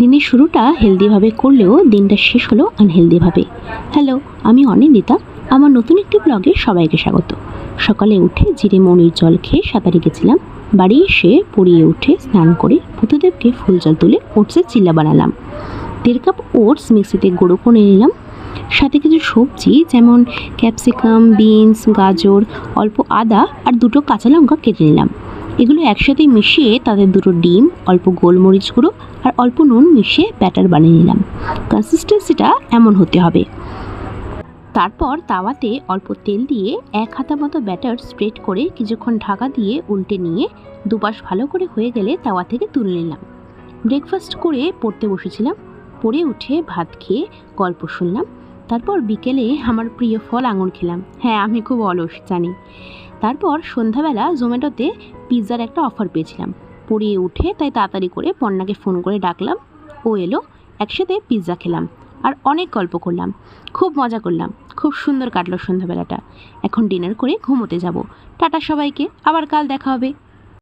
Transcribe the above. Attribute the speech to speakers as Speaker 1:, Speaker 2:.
Speaker 1: দিনের শুরুটা হেলদিভাবে করলেও দিনটা শেষ হলো আনহেলদিভাবে। হ্যালো, আমি অনিন্দিতা। আমার নতুন একটি ব্লগে সবাইকে স্বাগত। সকালে উঠে জিরে মৌরির জল খেয়ে সাঁতারে গেছিলাম। বাড়ি এসে পড়িয়ে উঠে স্নান করে বুদ্ধদেবকে ফুল জল তুলে ওটসের চিল্লা বানালাম। 1.5 কাপ ওটস মিক্সিতে গুঁড়ো করে নিলাম। সাথে কিছু সবজি যেমন ক্যাপসিকাম, বিনস, গাজর, অল্প আদা আর 2টো কাঁচা লঙ্কা কেটে নিলাম। এগুলো একসাথে মিশিয়ে তাতে 2টো ডিম, অল্প গোলমরিচ গুঁড়ো আর অল্প নুন মিশিয়ে ব্যাটার বানিয়ে নিলাম। কনসিস্টেন্সিটা এমন হতে হবে। তারপর তাওয়াতে অল্প তেল দিয়ে 1 হাতা মতো ব্যাটার স্প্রেড করে কিছুক্ষণ ঢাকা দিয়ে উল্টে নিয়ে দুপাশ ভালো করে হয়ে গেলে তাওয়া থেকে তুলে নিলাম। ব্রেকফাস্ট করে পড়তে বসেছিলাম। পড়ে উঠে ভাত খেয়ে গল্প শুনলাম। তারপর বিকেলে আমার প্রিয় ফল আঙুর খেলাম। হ্যাঁ, আমি খুব অলস জানি। তারপর সন্ধ্যাবেলা জোম্যাটোতে পিৎজার একটা অফার পেয়েছিলাম। পড়িয়ে উঠে তাই তাড়াতাড়ি করে পর্ণাকে ফোন করে ডাকলাম। ও এলো, একসাথে পিৎজা খেলাম আর অনেক গল্প করলাম। খুব মজা করলাম। খুব সুন্দর কাটলো সন্ধ্যাবেলাটা। এখন ডিনার করে ঘুমোতে যাব। টাটা সবাইকে, আবার কাল দেখা হবে।